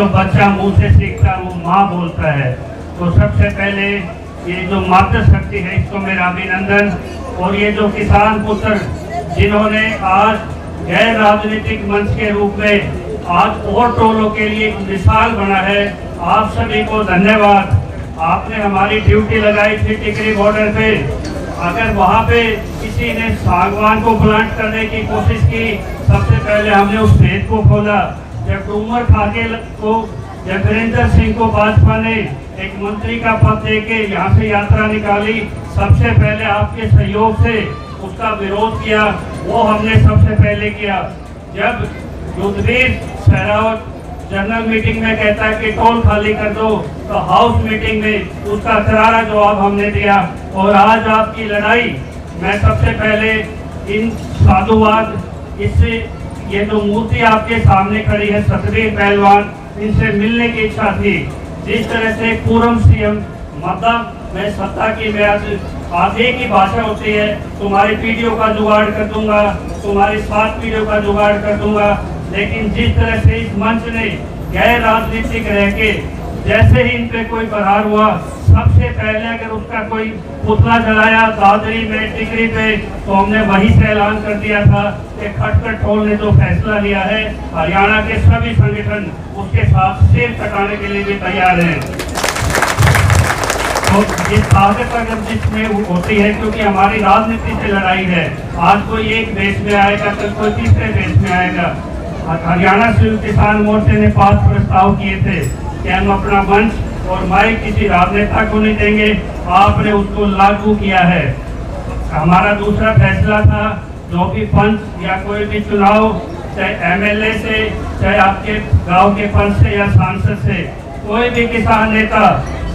जो बच्चा मुंह से सीखता है वो माँ बोलता है। तो सबसे पहले ये जो मातृशक्ति है इसको मेरा अभिनंदन। और ये जो किसान पुत्र जिन्होंने आज गैर राजनीतिक मंच के रूप में आज और टोलों के लिए एक मिसाल बना है, आप सभी को धन्यवाद। आपने हमारी ड्यूटी लगाई थी टिकरी बॉर्डर पे, अगर वहाँ पे किसी ने सागवान को प्लांट करने की कोशिश की, सबसे पहले हमने उस खेत को खोला। जब डूमर खाके को जब वीरेंद्र सिंह को भाजपा ने एक मंत्री का पद देके यहाँ से यात्रा निकाली, सबसे पहले आपके सहयोग से उसका विरोध किया, वो हमने सबसे पहले किया। जब युद्धवीर सहरावत जनरल मीटिंग में कहता है कि टोल खाली कर दो, तो हाउस मीटिंग में उसका करारा जवाब हमने दिया। और आज आपकी लड़ाई, मैं सबसे पहले इन साधुवाद, इससे ये जो मूर्ति आपके सामने खड़ी है सतवीर पहलवान, इनसे मिलने की इच्छा थी। जिस तरह से पूर्व सीएम मतलब मैं सत्ता की मैं आगे की भाषा होती है, तुम्हारी पीढ़ियों का जुगाड़ कर दूंगा, तुम्हारी 7 पीढ़ियों का जुगाड़ कर दूंगा। लेकिन जिस तरह से इस मंच ने गैर राजनीतिक रह के जैसे ही इन पे कोई प्रहार हुआ, सबसे पहले अगर उसका कोई पुतला जलाया दादरी में टिकरी पे, तो हमने वहीं से ऐलान कर दिया था कि खटखड़ टोल ने जो फैसला लिया है, हरियाणा के सभी संगठन उसके साथ सिर कटाने के लिए भी तैयार हैं। तो ये ताकत अगर जिसमें होती है, क्योंकि हमारी राजनीति से लड़ाई है, आज कोई एक बेस में आएगा, कल कोई तीसरे बेस में आएगा। हरियाणा संयुक्त किसान मोर्चे ने 5 प्रस्ताव किए थे कि हम अपना मंच और माइक किसी राजनेता को नहीं देंगे, आपने उसको लागू किया है। हमारा दूसरा फैसला था, जो भी पंच या कोई भी चुनाव, चाहे एमएलए से, चाहे आपके गांव के पंच से या सांसद से, कोई भी किसान नेता,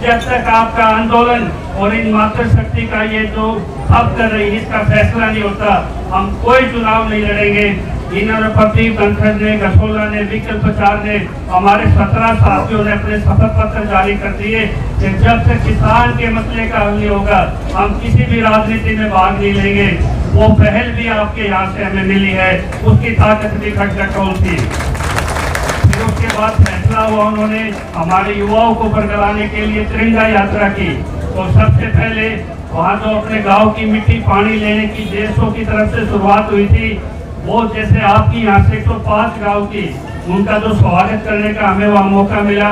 जब तक आपका आंदोलन और इन मातृशक्ति का ये जो अब कर रही है इसका फैसला नहीं होता, हम कोई चुनाव नहीं लड़ेंगे। इन्होंने प्रदीप धनखड़ ने, गसोला ने, विकल प्रचार ने, हमारे 17 साथियों ने अपने शपथ पत्र जारी कर दिए कि जब तक किसान के मसले का हल नहीं होगा, हम किसी भी राजनीति में भाग नहीं लेंगे। वो पहल भी आपके यहाँ से हमें मिली है, उसकी ताकत भी खटखड़ टोल थी। फिर उसके बाद फैसला हुआ, उन्होंने हमारे युवाओं को बरगलाने के लिए तिरंगा यात्रा की। तो सबसे पहले वहाँ जो अपने गाँव की मिट्टी पानी लेने की देशों की तरफ से शुरुआत हुई थी, वो जैसे आपकी यहाँ से 105 गाँव की, उनका जो स्वागत करने का हमें वहाँ मौका मिला,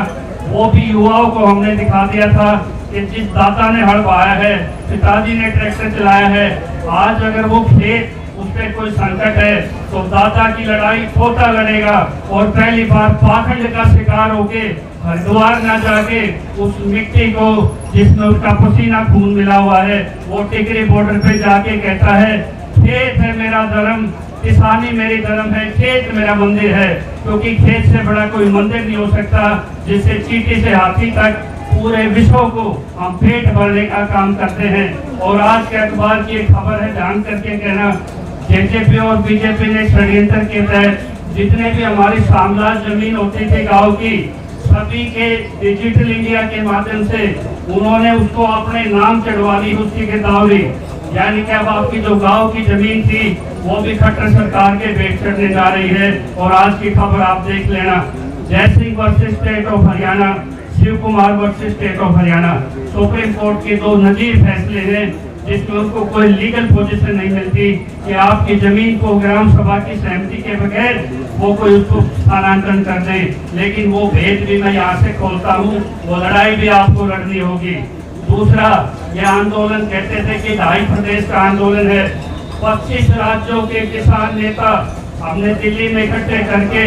वो भी युवाओं को हमने दिखा दिया था कि जिस दाता ने हल वाया है, पिताजी ने ट्रैक्टर चलाया है, आज अगर वो खेत उस पर कोई संकट है तो दाता की लड़ाई पोता लड़ेगा। और पहली बार पाखंड का शिकार होके हरिद्वार न जाके उस मिट्टी को जिसमें उसका पसीना खून मिला हुआ है, वो टिकरी बॉर्डर पे जाके कहता है, खेत है मेरा धर्म, किसानी मेरी धर्म है, खेत मेरा मंदिर है। क्योंकि खेत से बड़ा कोई मंदिर नहीं हो सकता, जिससे चींटी से हाथी तक पूरे विश्व को हम पेट भरने का काम करते हैं। और आज के अखबार की एक खबर है, ध्यान करके कहना, जेजेपी और बीजेपी ने षड्यंत्र के तहत जितने भी हमारी साम्राज्य जमीन होती थी गाँव की, सभी के डिजिटल इंडिया के माध्यम से उन्होंने उसको अपने नाम चढ़वा ली, उसकी गिरदावरी। यानी कि अब आपकी जो गांव की जमीन थी वो भी खट्टर सरकार के भेंट चढ़ने जा रही है। और आज की खबर आप देख लेना, Jaisingh versus state of Haryana, Shiv Kumar versus state of Haryana, supreme court के 2 नजीर फैसले हैं, जिसमें उनको कोई लीगल पोजीशन नहीं मिलती कि आपकी जमीन को ग्राम सभा की सहमति के बगैर वो कोई उसको स्थानांतरण कर दे। लेकिन वो भेद भी मैं यहाँ से खोलता हूँ, वो लड़ाई भी आपको लड़नी होगी। दूसरा, ये आंदोलन कहते थे कि 2.5 प्रदेश का आंदोलन है, 25 राज्यों के किसान नेता हमने दिल्ली में इकट्ठे करके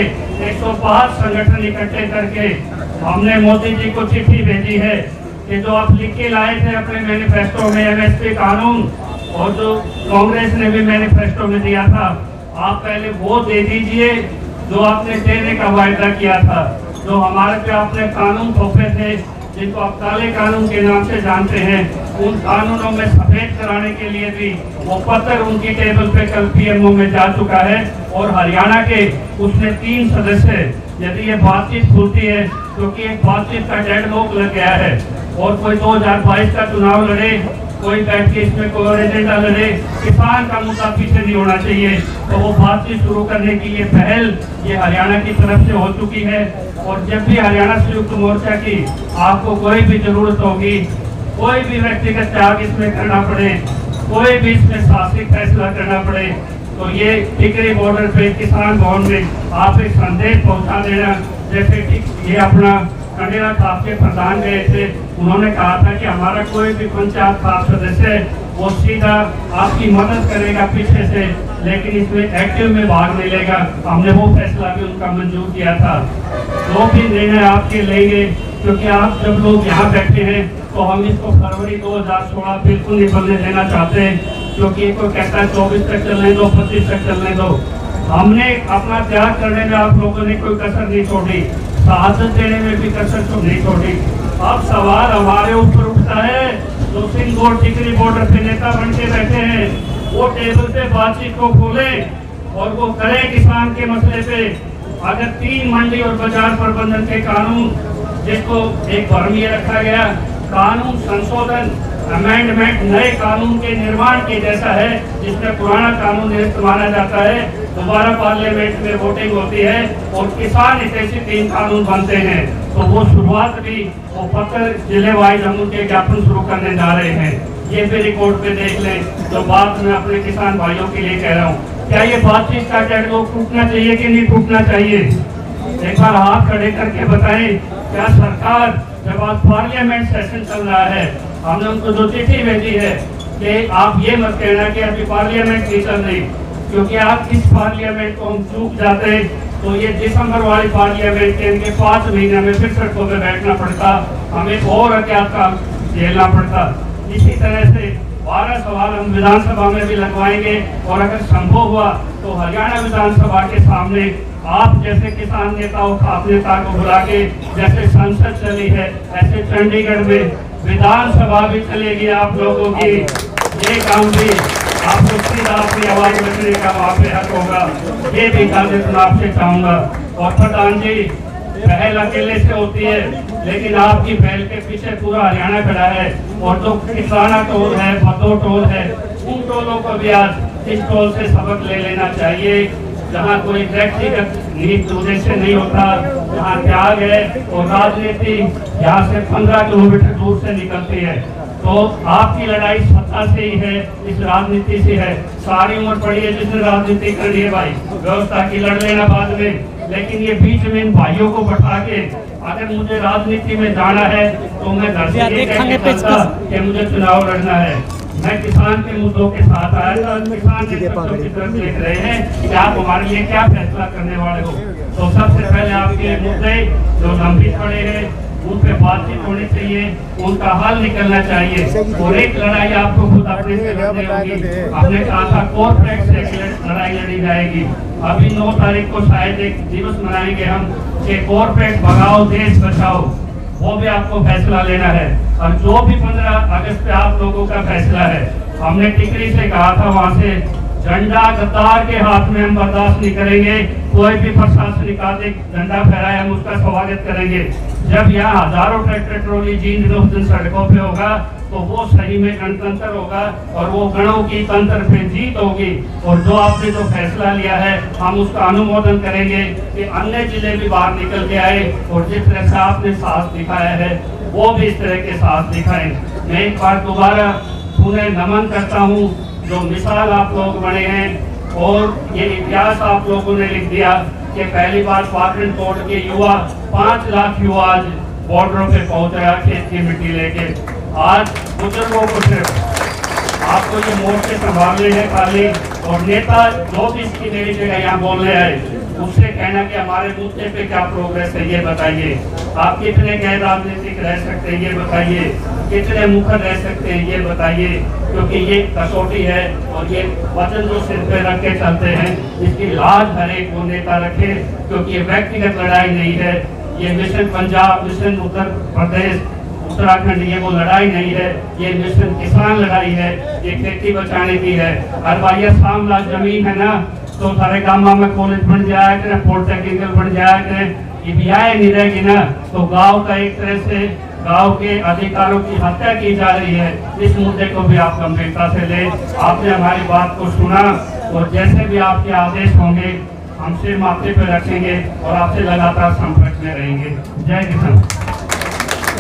105 संगठन इकट्ठे करके हमने मोदी जी को चिट्ठी भेजी है कि जो आप लिख के लाए थे अपने मैनिफेस्टो में एमएसपी कानून, और जो कांग्रेस ने भी मैनिफेस्टो में दिया था, आप पहले वो दे दीजिए जो आपने देने का वायदा किया था। जो हमारे पे आपने कानून थोपे थे, जिनको आप काले कानून के नाम से जानते हैं, उन कानूनों में सफेद कराने के लिए भी वो पत्र उनकी टेबल पे कल पीएमओ में जा चुका है। और हरियाणा के उसमें 3 सदस्य, यदि ये बातचीत खुलती है, क्योंकि एक बातचीत का डेडलॉक लग गया है, और कोई 2022 का चुनाव लड़े, कोई बैठ के इसमें कोई एजेंडा लड़े, किसान का मुद्दा पीछे नहीं होना चाहिए। तो वो बातचीत शुरू करने की ये पहल ये हरियाणा की तरफ से हो चुकी है। और जब भी हरियाणा संयुक्त मोर्चा की आपको कोई भी जरूरत होगी, कोई भी व्यक्तिगत त्याग इसमें करना पड़े, कोई भी इसमें साहसिक फैसला करना पड़े, तो ये टिकरी बॉर्डर पे किसान भवन में आप एक संदेश पहुंचा देना। जैसे कि ये अपना कंडेला खाप के प्रधान गए थे, उन्होंने कहा था कि हमारा कोई भी पंचायत खाप सदस्य है वो सीधा आपकी मदद करेगा पीछे से, लेकिन इसमें एक्टिव में भाग नहीं लेगा। हमने वो फैसला भी उनका मंजूर किया था। जो भी निर्णय आपके लेंगे, क्योंकि आप जब लोग यहाँ बैठे हैं तो हम इसको फरवरी 2016 बिल्कुल नहीं बनने देना चाहते, क्योंकि कोई कहता है 24 तक चलने दो, 25 तक चलने दो। हमने अपना त्याग करने में आप लोगों ने कोई कसर नहीं छोड़ी, शहादत देने में भी कसर नहीं छोड़ी। अब सवाल हमारे ऊपर उठता है, जो सिंह टिकरी बॉर्डर पे नेता बन के बैठे हैं, वो टेबल पे बातचीत को खोले और वो करे किसान के मसले पे। अगर 3 मंडी और बाजार प्रबंधन के कानून, जिसको एक भरमीय रखा गया, कानून संशोधन अमेंडमेंट नए कानून के निर्माण के जैसा है, जिसमें पुराना कानून निरस्त माना जाता है, दोबारा पार्लियामेंट में वोटिंग होती है और किसान हितैषी 3 कानून बनते हैं, तो वो शुरुआत भी वो पत्र जिले वाइज हम उनके ज्ञापन शुरू करने जा रहे हैं। ये भी रिकॉर्ड पे देख लें, जो बात मैं अपने किसान भाइयों के लिए कह रहा हूँ। क्या ये बातचीत का कैटलॉग टूटना चाहिए कि नहीं टूटना चाहिए? एक बार हाथ खड़े करके बताएं, क्या सरकार, जब आज पार्लियामेंट सेशन चल रहा है, हमने उनको जो चिट्ठी भेजी है कि आप ये मत कहना कि अभी पार्लियामेंट नहीं चल रही, क्योंकि आप इस पार्लियामेंट को हम चूक जाते तो ये दिसंबर वाली पार्लियामेंट के इनके 5 महीने में फिर सड़कों पर बैठना पड़ता, हमें और अज्ञात का झेलना पड़ता। इसी तरह से 12 सवाल हम विधानसभा में भी लगवाएंगे और अगर संभव हुआ तो हरियाणा विधानसभा के सामने आप जैसे किसान नेताओं खाप नेता को बुला के, जैसे संसद चली है ऐसे चंडीगढ़ में विधानसभा भी चलेगी आप लोगों की। ये काम भी आपको सीधा अपनी आवाज रखने का वहाँ पे हक होगा, ये भी इजाजत मैं आपसे चाहूंगा। और प्रधान जी, पहल अकेले से होती है, लेकिन आपकी पहल के पीछे पूरा हरियाणा खड़ा है, और जो किसाना टोल है, भदो टोल है, उन टोलों को भी आज इस टोल से सबक ले लेना चाहिए, जहाँ कोई व्यक्तिगत नीत उद्देश्य नहीं होता, जहाँ त्याग है और राजनीति यहाँ से 15 किलोमीटर दूर से निकलती है। तो आपकी लड़ाई सत्ता से ही है, इस राजनीति से है। सारी उम्र पड़ी है जिसने राजनीति करनी है भाई, व्यवस्था की लड़ लेना बाद में, लेकिन ये बीच में इन भाइयों को बैठा के, अगर मुझे राजनीति में जाना है तो मैं घर से ये कह के चलता कि मुझे चुनाव लड़ना है। मैं किसान के मुद्दों के साथ आया था, किसान के बच्चों की तरफ देख रहे हैं कि आप हमारे लिए क्या फैसला करने वाले हो। तो सबसे पहले आपके मुद्दे जो लंबित पड़े हैं उन पे बातचीत होनी चाहिए, उनका हल निकलना चाहिए, और एक लड़ाई आपको खुद अपने से लड़नी होगी। हमने कहा था कॉर्पोरेट से लड़ाई लड़ी जाएगी। अभी 9 तारीख को शायद एक दिवस मनाएंगे हम कि कॉर्पोरेट भगाओ देश बचाओ, वो भी आपको फैसला लेना है। और जो भी 15 अगस्त पे आप लोगों का फैसला है, हमने टिकरी से कहा था, वहाँ से झंडा गद्दार के हाथ में हम बर्दाश्त नहीं करेंगे। कोई भी प्रशासनिक आदेश झंडा फहराए हम उसका स्वागत करेंगे। जब यहाँ हजारों ट्रैक्टर ट्रॉली जींद उस दिन सड़कों पे होगा तो वो सही में गणतंत्र होगा और वो गणों की तंत्र पे जीत होगी। और जो आपने जो फैसला लिया है हम उसका अनुमोदन करेंगे कि अन्य जिले भी बाहर निकल के आए और जिस तरह से आपने साहस दिखाया है वो भी इस तरह के साहस दिखाएं। मैं एक बार दोबारा उन्हें नमन करता हूँ, जो मिसाल आप लोग बने हैं और ये इतिहास आप लोगों ने लिख दिया कि पहली बार पार्लियामेंट कोर्ट के युवा 5 लाख युवा आज बॉर्डरों पे पहुंच रहा खेत की मिट्टी लेके। आज बुजुर्गों को सिर्फ आपको ये मोर्चे संभालने हैं खाली, और नेता जो भी इसकी मेरी जगह यहाँ बोलने आए उससे कहना कि हमारे मुद्दे पे क्या प्रोग्रेस है ये बताइए, आप कितने गैर राजनीतिक रह सकते हैं ये बताइए, कितने मुखर रह सकते हैं ये बताइए, क्योंकि ये कसौटी है और ये वचन जो सिर पे रख के चलते हैं इसकी लाज हर एक वो नेता रखे, क्योंकि ये व्यक्तिगत लड़ाई नहीं है, ये मिशन पंजाब, मिशन उत्तर प्रदेश, उत्तराखंड ये वो लड़ाई नहीं है, ये मिशन किसान लड़ाई है, ये खेती बचाने की है। और भाई 7 लाख जमीन है ना, तो सारे गाँव में कॉलेज बन जाए करें, पॉलिटेक्निकल बन जाए करें, ये भी आए नहीं रहेगी ना, तो गाँव का एक तरह से गांव के अधिकारों की हत्या की जा रही है। इस मुद्दे को भी आप गंभीरता से ले। आपने हमारी बात को सुना और जैसे भी आपके आदेश होंगे हम सिर माथे पर रखेंगे और आपसे लगातार संपर्क में रहेंगे। जय किसान।